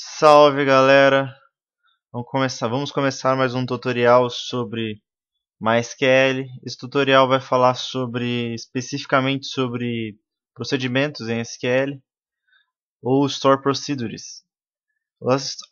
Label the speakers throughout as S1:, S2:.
S1: Salve galera, vamos começar mais um tutorial sobre MySQL. Esse tutorial vai falar especificamente sobre procedimentos em SQL ou Store Procedures.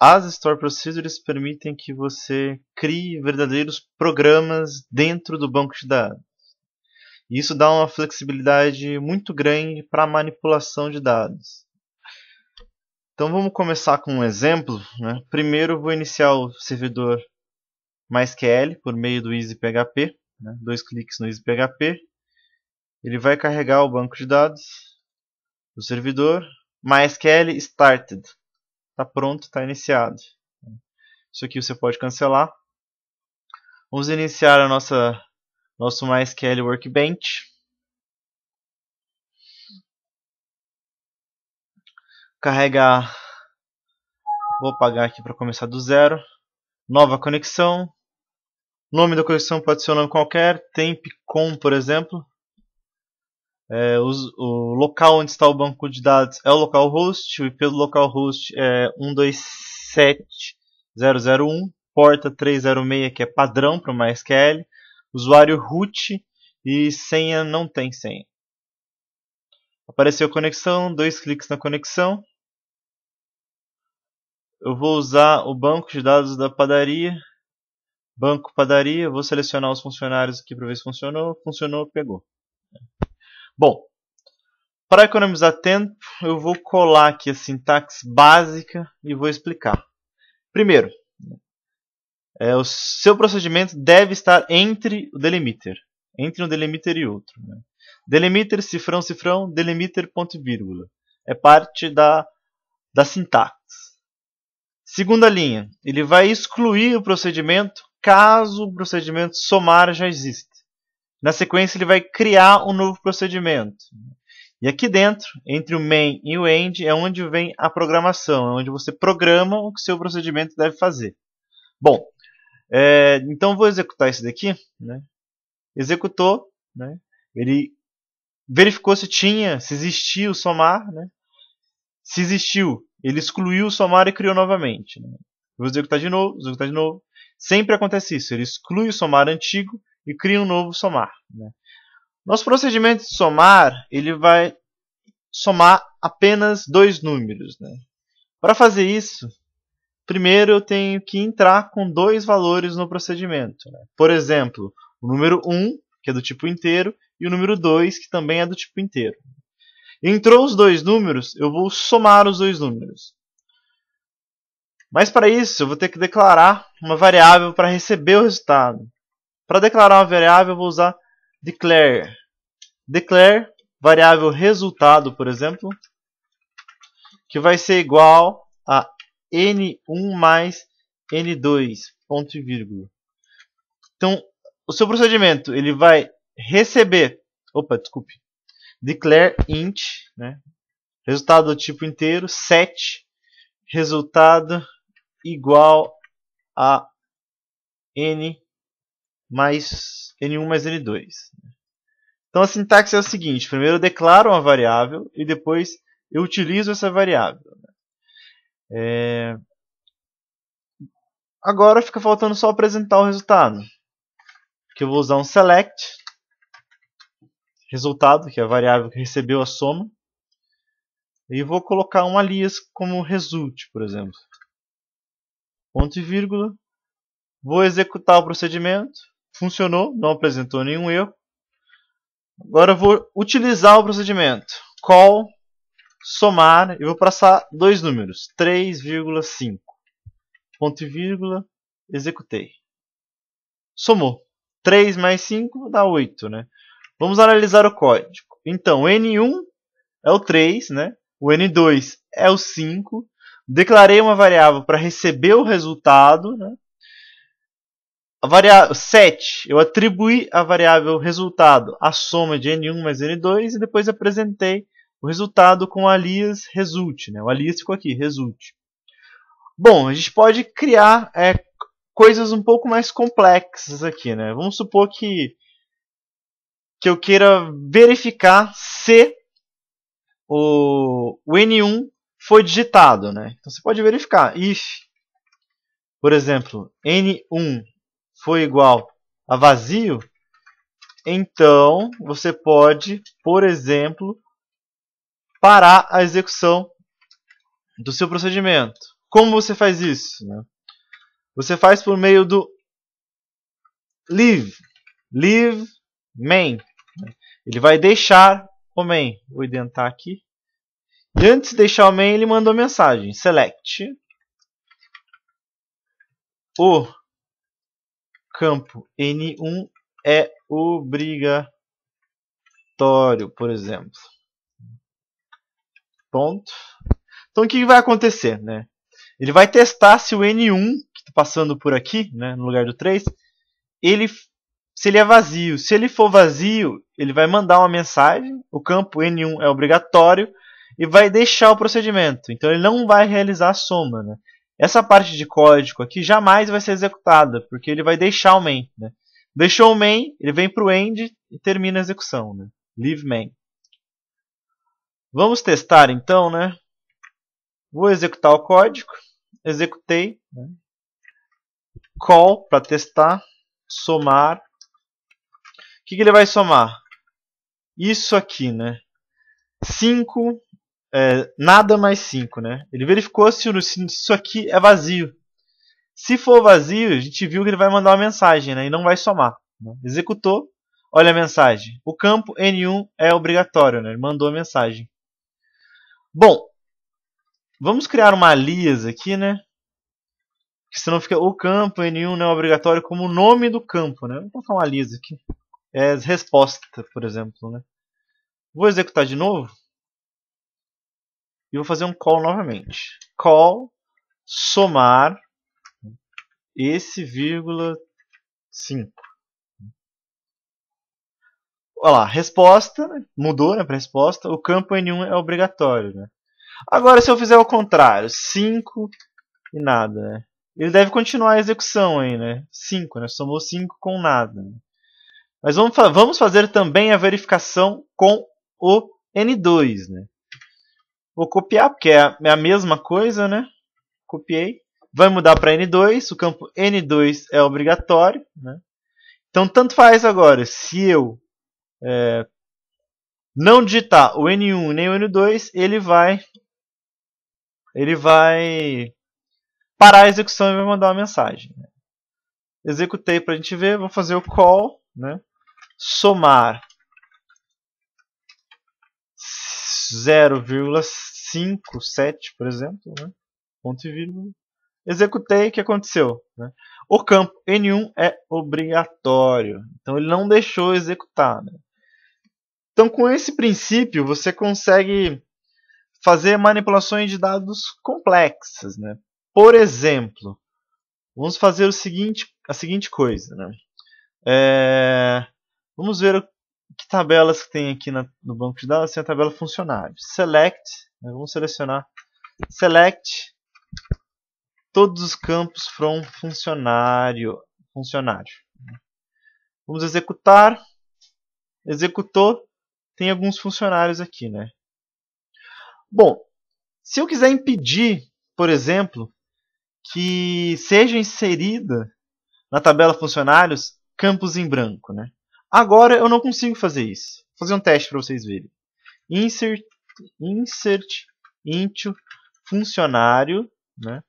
S1: As Store Procedures permitem que você crie verdadeiros programas dentro do banco de dados. E isso dá uma flexibilidade muito grande para a manipulação de dados. Então vamos começar com um exemplo, né? Primeiro eu vou iniciar o servidor MySQL por meio do EasyPHP, né? 2 cliques no EasyPHP. Ele vai carregar o banco de dados do servidor. MySQL started. Está pronto, está iniciado. Isso aqui você pode cancelar. Vamos iniciar a nosso MySQL Workbench. Carregar. Vou apagar aqui para começar do zero. Nova conexão. O nome da conexão pode ser um nome qualquer. Temp.com, por exemplo. O local onde está o banco de dados é o localhost. O IP do localhost é 127.0.0.1. Porta 306, que é padrão para o MySQL. Usuário root e senha não tem senha. Apareceu a conexão, 2 cliques na conexão. Eu vou usar o banco de dados da padaria. Banco padaria, vou selecionar os funcionários aqui para ver se funcionou. Funcionou, pegou. Bom, para economizar tempo, eu vou colar aqui a sintaxe básica e vou explicar. Primeiro, o seu procedimento deve estar entre o delimiter. Entre um delimiter e outro. Né? Delimiter, cifrão, cifrão, delimiter, ponto e vírgula. É parte da sintaxe. Segunda linha, ele vai excluir o procedimento caso o procedimento somar já existe. Na sequência, ele vai criar um novo procedimento. E aqui dentro, entre o main e o end, é onde vem a programação, é onde você programa o que o seu procedimento deve fazer. Bom, então vou executar isso daqui. Né? Executou, né? Ele verificou se existia o somar. Né? Se existiu, ele excluiu o somar e criou novamente. Né? Vou executar de novo, executar de novo. Sempre acontece isso, ele exclui o somar antigo e cria um novo somar. Né? Nosso procedimento de somar, ele vai somar apenas 2 números. Né? Para fazer isso, primeiro eu tenho que entrar com 2 valores no procedimento. Né? Por exemplo, o número 1, que é do tipo inteiro, e o número 2, que também é do tipo inteiro. Entrou os 2 números, eu vou somar os 2 números. Mas para isso, eu vou ter que declarar uma variável para receber o resultado. Para declarar uma variável, eu vou usar declare. Declare, variável resultado, por exemplo, que vai ser igual a n1 mais n2, ponto e vírgula. Então, o seu procedimento, ele vai receber, declare int, né? Resultado do tipo inteiro, set, resultado igual a n mais n1 mais n2. Então a sintaxe é a seguinte: primeiro eu declaro uma variável e depois eu utilizo essa variável. Agora fica faltando só apresentar o resultado. Que eu vou usar um select resultado, que é a variável que recebeu a soma, e vou colocar um alias como result, por exemplo. Ponto e vírgula. Vou executar o procedimento. Funcionou, não apresentou nenhum erro. Agora eu vou utilizar o procedimento. Call, somar, eu vou passar 2 números. 3,5. Ponto e vírgula, executei. Somou. 3 mais 5 dá 8. Né? Vamos analisar o código. Então, N1 é o 3, né? O N2 é o 5. Declarei uma variável para receber o resultado. Né? A variável set, eu atribuí a variável resultado à soma de N1 mais N2 e depois apresentei o resultado com o alias result. Né? O alias ficou aqui, result. Bom, a gente pode criar coisas um pouco mais complexas aqui. Né? Vamos supor que eu queira verificar se o N1 foi digitado, né? Então você pode verificar. If, por exemplo, N1 foi igual a vazio, então você pode, por exemplo, parar a execução do seu procedimento. Como você faz isso? Né? Você faz por meio do leave main. Ele vai deixar o main. Vou identar aqui. E antes de deixar o main, ele mandou mensagem. Select o campo N1 é obrigatório, por exemplo. Ponto. Então o que vai acontecer? Né? Ele vai testar se o N1, que está passando por aqui, né, no lugar do 3, se ele é vazio. Se ele for vazio, ele vai mandar uma mensagem, o campo N1 é obrigatório, e vai deixar o procedimento. Então ele não vai realizar a soma. Né? Essa parte de código aqui jamais vai ser executada, porque ele vai deixar o main. Né? Deixou o main, ele vem para o end e termina a execução. Né? Leave main. Vamos testar então, né? Vou executar o código. Executei. Né? Call para testar. Somar. O que ele vai somar? Isso aqui, né? 5, nada mais 5, né? Ele verificou se isso aqui é vazio. Se for vazio, a gente viu que ele vai mandar uma mensagem, né? E não vai somar. Né? Executou. Olha a mensagem. O campo N1 é obrigatório, né? Ele mandou a mensagem. Bom, vamos criar uma alias aqui, né? Que senão fica o campo N1 não é obrigatório como o nome do campo, né? Vou colocar uma alias aqui. Resposta, por exemplo, né? Vou executar de novo. E vou fazer um call novamente. Call somar esse vírgula 5. Olha lá, resposta, né? Mudou, né, para resposta. O campo N1 é obrigatório. Né? Agora, se eu fizer o contrário, 5 e nada, né? Ele deve continuar a execução aí, né? 5, né? Somou 5 com nada. Né? Mas vamos fazer também a verificação com o N2, né? Vou copiar, porque é a mesma coisa, né? Copiei. Vai mudar para N2. O campo N2 é obrigatório. Né? Então, tanto faz agora. Se eu não digitar o N1 nem o N2, ele vai parar a execução e vai mandar uma mensagem. Né? Executei para a gente ver. Vou fazer o call. Né? Somar 0,57, por exemplo. Né? Ponto e vírgula. Executei, o que aconteceu? Né? O campo N1 é obrigatório. Então ele não deixou executar. Né? Então com esse princípio você consegue fazer manipulações de dados complexas. Né? Por exemplo, vamos fazer a seguinte coisa. Né? Vamos ver que tabelas que tem aqui no banco de dados. Tem a tabela funcionários. Select, né? Vamos selecionar. Select todos os campos from funcionário. Vamos executar. Executou. Tem alguns funcionários aqui, né? Bom, se eu quiser impedir, por exemplo, que seja inserida na tabela funcionários campos em branco, né? Agora eu não consigo fazer isso. Vou fazer um teste para vocês verem. Insert into funcionário, né?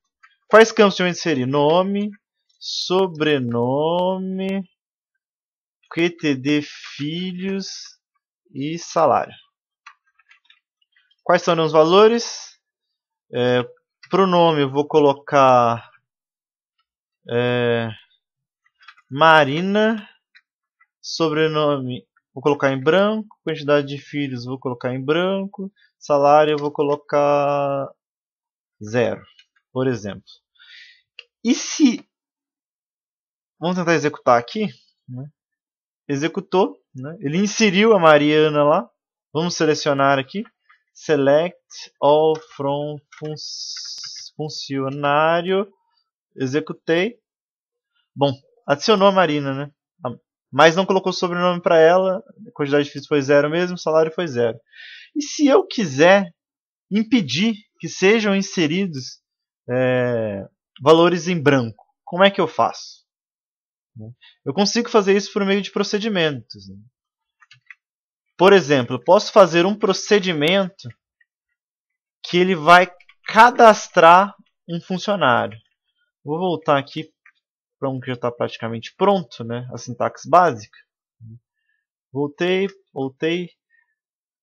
S1: Quais campos eu vou inserir? Nome, sobrenome, QTD filhos e salário. Quais são os valores? Pronome eu vou colocar Marina. Sobrenome vou colocar em branco. Quantidade de filhos vou colocar em branco. Salário eu vou colocar 0, por exemplo. E se... Vamos tentar executar aqui. Né? Executou. Né? Ele inseriu a Mariana lá. Vamos selecionar aqui. Select all from funcionário. Executei. Bom, adicionou a Marina, né? Mas não colocou sobrenome para ela. A quantidade de filhos foi 0 mesmo. O salário foi 0. E se eu quiser impedir que sejam inseridos valores em branco. Como é que eu faço? Eu consigo fazer isso por meio de procedimentos. Por exemplo, eu posso fazer um procedimento que ele vai cadastrar um funcionário. Vou voltar aqui para um que já está praticamente pronto, né? A sintaxe básica. Voltei.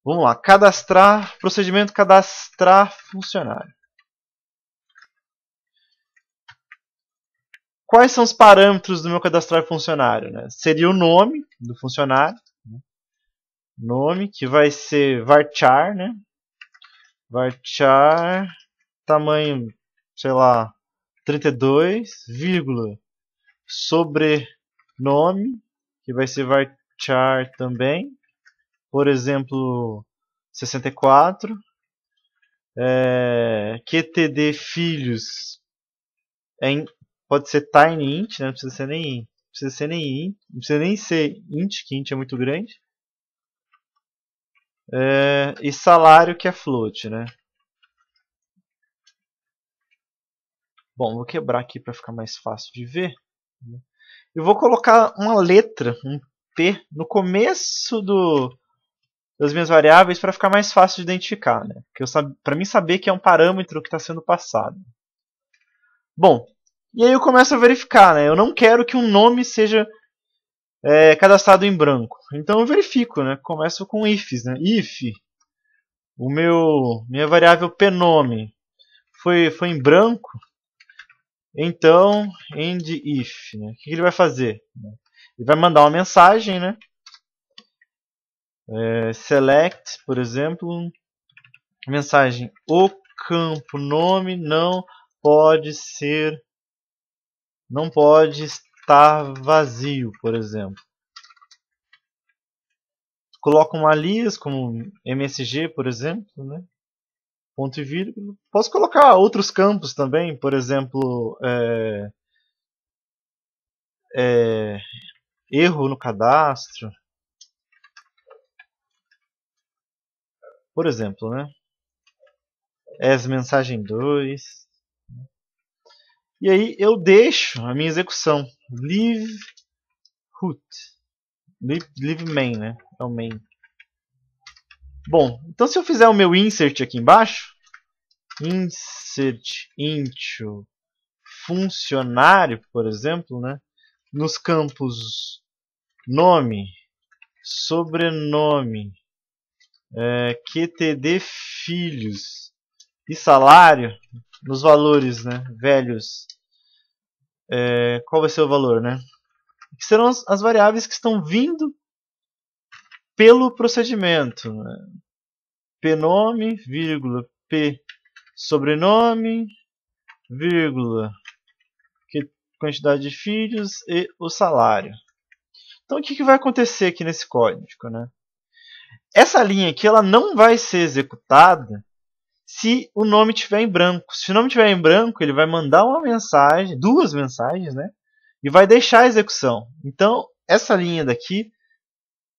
S1: Vamos lá, cadastrar, procedimento cadastrar funcionário. Quais são os parâmetros do meu cadastrar funcionário? Né? Seria o nome do funcionário, né? Nome, que vai ser varchar, né? Varchar, tamanho, sei lá, 32, vírgula, sobrenome, que vai ser varchar também, por exemplo, 64, QTD filhos, pode ser tiny int, né? Não precisa ser nem int, não precisa nem ser int, que int é muito grande. E salário, que é float, né? Bom, vou quebrar aqui para ficar mais fácil de ver. Eu vou colocar uma letra, um P, no começo das minhas variáveis para ficar mais fácil de identificar, né? Para mim saber que é um parâmetro que está sendo passado. Bom, e aí eu começo a verificar, né? Eu não quero que um nome seja cadastrado em branco. Então eu verifico, né? Começo com ifs, né? If minha variável pnome foi em branco, então end if, né? O que ele vai fazer? Ele vai mandar uma mensagem, né? Select, por exemplo, mensagem: o campo nome não pode estar vazio, por exemplo. Coloco um alias como msg, por exemplo, né? Ponto e vírgula. Posso colocar outros campos também, por exemplo, erro no cadastro, por exemplo, né? As mensagem 2. E aí eu deixo a minha execução. Leave root. Leave main, né? É o main. Bom, então se eu fizer o meu insert aqui embaixo, insert into funcionário, por exemplo, né? Nos campos nome, sobrenome, QTD filhos e salário, nos valores, né, velhos, qual vai ser o valor, né? Que serão as variáveis que estão vindo pelo procedimento, né? Pnome, vírgula, P sobrenome, vírgula, quantidade de filhos e o salário. Então o que vai acontecer aqui nesse código, né? Essa linha aqui ela não vai ser executada se o nome estiver em branco. Se o nome estiver em branco, ele vai mandar uma mensagem, duas mensagens, né? E vai deixar a execução. Então, essa linha daqui,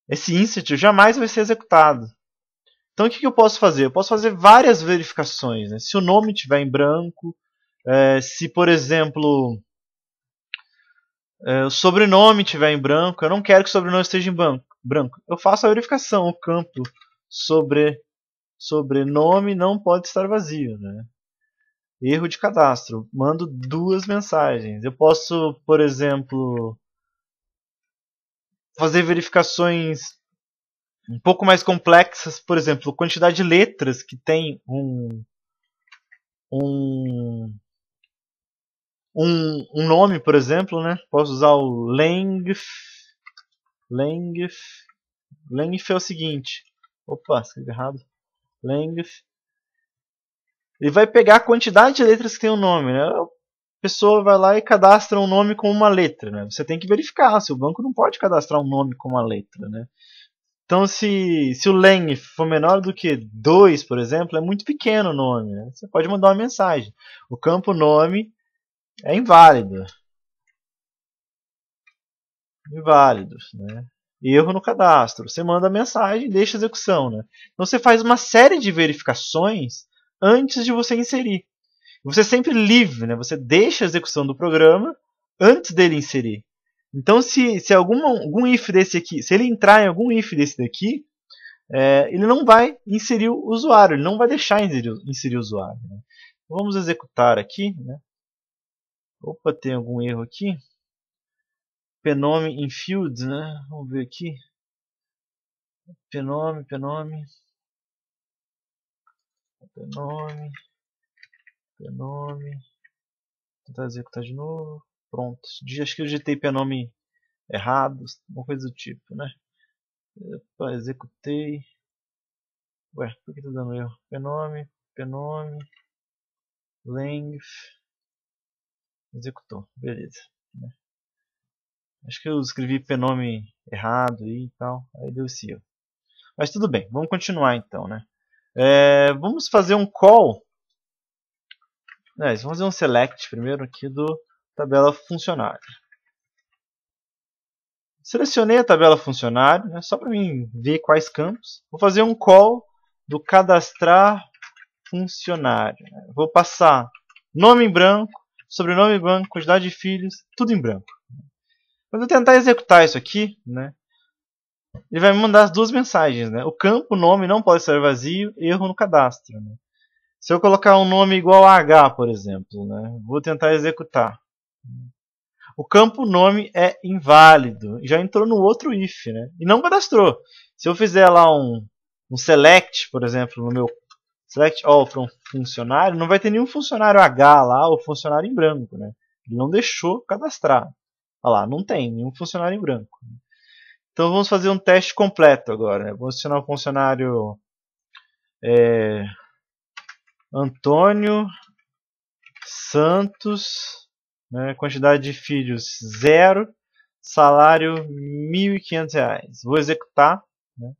S1: esse insert, jamais vai ser executado. Então, o que eu posso fazer? Eu posso fazer várias verificações, né? Se o nome estiver em branco, se, por exemplo, o sobrenome estiver em branco, eu não quero que o sobrenome esteja em branco. Eu faço a verificação, o campo sobrenome não pode estar vazio, né? Erro de cadastro. Mando duas mensagens. Eu posso, por exemplo, fazer verificações um pouco mais complexas. Por exemplo, quantidade de letras que tem um nome, por exemplo, né? Posso usar o length. Length é o seguinte. Opa, escrevi errado. Length. Ele vai pegar a quantidade de letras que tem o nome, né? A pessoa vai lá e cadastra um nome com uma letra, né? Você tem que verificar se o banco não pode cadastrar um nome com uma letra, né? Então, se o length for menor do que 2, por exemplo, é muito pequeno o nome, né? Você pode mandar uma mensagem. O campo nome é inválido. Inválido, né? Erro no cadastro. Você manda a mensagem e deixa a execução, né? Então você faz uma série de verificações antes de você inserir. Você sempre livre, né? Você deixa a execução do programa antes dele inserir. Então, se algum if desse aqui, se ele entrar em algum if desse daqui, ele não vai inserir o usuário, ele não vai deixar inserir o usuário. Né? Vamos executar aqui. Né? Opa, tem algum erro aqui. Penome in fields, né? Vamos ver aqui. Penome. Tentar executar de novo. Pronto. Acho que eu digitei penome errado, uma coisa do tipo, né? Opa, executei. Ué, por que tá dando erro? Penome, length. Executou, beleza. Acho que eu escrevi penome errado e tal, aí deu esse erro. Mas tudo bem, vamos continuar então, né? Vamos fazer um call. Vamos fazer um select primeiro aqui do tabela funcionário. Selecionei a tabela funcionário, né, só para mim ver quais campos. Vou fazer um call do cadastrar funcionário. Né? Vou passar nome em branco, sobrenome em branco, quantidade de filhos, tudo em branco. Quando eu tentar executar isso aqui, né, ele vai me mandar as duas mensagens. Né? O campo nome não pode ser vazio, erro no cadastro. Né? Se eu colocar um nome igual a H, por exemplo, né, vou tentar executar. O campo nome é inválido. Já entrou no outro if, né? E não cadastrou. Se eu fizer lá um select, por exemplo, no meu select all from funcionário, não vai ter nenhum funcionário H lá ou funcionário em branco, né? Ele não deixou cadastrar. Olha lá, não tem nenhum funcionário em branco. Então vamos fazer um teste completo agora. Né? Vamos adicionar o funcionário Antônio Santos, né? Quantidade de filhos 0, salário R$ 1.500. Vou executar. Né?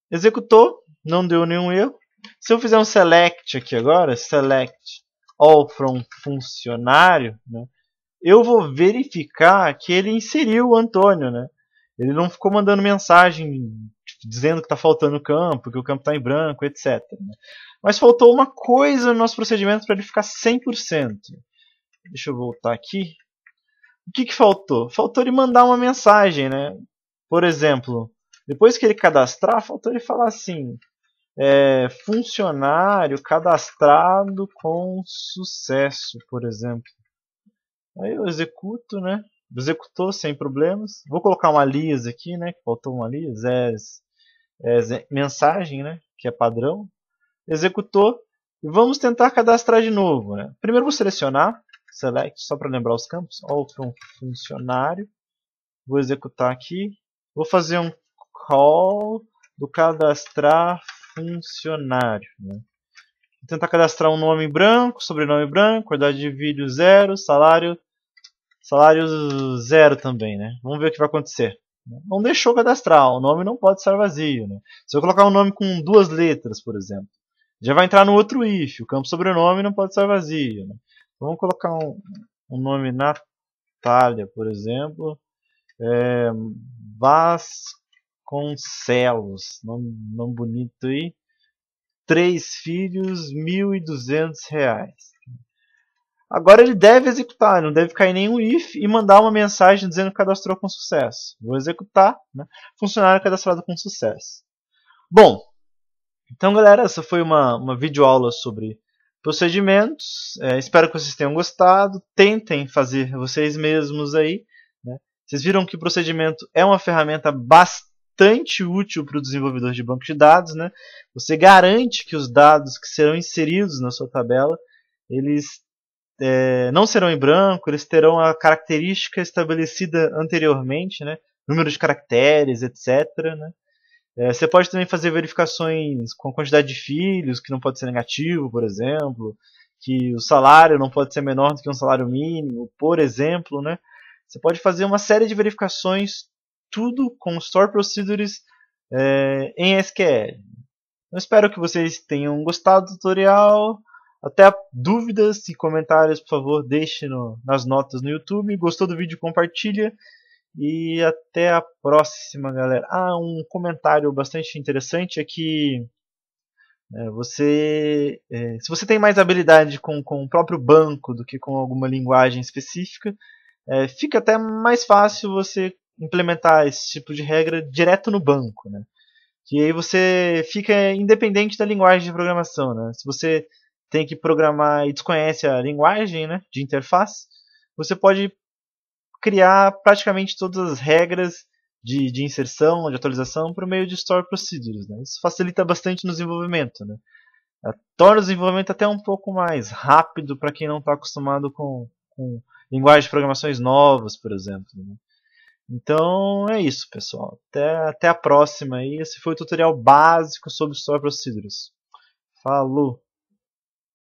S1: Executou, não deu nenhum erro. Se eu fizer um select aqui agora, select all from funcionário, né? Eu vou verificar que ele inseriu o Antônio. Né? Ele não ficou mandando mensagem dizendo que está faltando campo, que o campo está em branco, etc. Né? Mas faltou uma coisa no nosso procedimento para ele ficar 100%. Deixa eu voltar aqui. O que faltou? Faltou ele mandar uma mensagem, né? Por exemplo, depois que ele cadastrar, faltou ele falar assim: funcionário cadastrado com sucesso, por exemplo. Aí eu executo, né? Executou sem problemas. Vou colocar um alias aqui, né? Que faltou um alias. Mensagem, né? Que é padrão. Executou. E vamos tentar cadastrar de novo. Né? Primeiro vou selecionar. Select, só para lembrar os campos. All from funcionário. Vou executar aqui. Vou fazer um call do cadastrar funcionário. Né? Vou tentar cadastrar um nome branco, sobrenome branco, quantidade de vídeo 0, salário 0 também. Né? Vamos ver o que vai acontecer. Não deixou cadastrar, o nome não pode estar vazio. Né? Se eu colocar um nome com 2 letras, por exemplo, já vai entrar no outro if, o campo sobrenome não pode estar vazio. Né? Vamos colocar um nome Natália, por exemplo. Vasconcelos, nome bonito aí. 3 filhos, R$ 1.200. Agora ele deve executar, não deve cair nenhum if e mandar uma mensagem dizendo que cadastrou com sucesso. Vou executar, né? Funcionário cadastrado com sucesso. Bom, então galera, essa foi uma videoaula sobre procedimentos. Espero que vocês tenham gostado. Tentem fazer vocês mesmos aí. Né? Vocês viram que o procedimento é uma ferramenta bastante útil para o desenvolvedor de banco de dados. Né? Você garante que os dados que serão inseridos na sua tabela, eles não serão em branco, eles terão a característica estabelecida anteriormente, né? Número de caracteres, etc. Né? Você pode também fazer verificações com a quantidade de filhos, que não pode ser negativo, por exemplo, que o salário não pode ser menor do que um salário mínimo, por exemplo. Né? Você pode fazer uma série de verificações, tudo com Store Procedures em SQL. Eu espero que vocês tenham gostado do tutorial. Até dúvidas e comentários, por favor, deixe nas notas no YouTube. Gostou do vídeo, compartilha. E até a próxima, galera. Um comentário bastante interessante é que Se você tem mais habilidade com o próprio banco do que com alguma linguagem específica, fica até mais fácil você implementar esse tipo de regra direto no banco, né? Que aí você fica independente da linguagem de programação, né? Se você tem que programar e desconhece a linguagem, né, de interface, você pode criar praticamente todas as regras de inserção, de atualização por meio de store procedures, né? Isso facilita bastante no desenvolvimento, né? Torna o desenvolvimento até um pouco mais rápido para quem não está acostumado com linguagens de programações novas, por exemplo, né? Então é isso, pessoal. Até a próxima aí. Esse foi o tutorial básico sobre Store Procedures. Falou!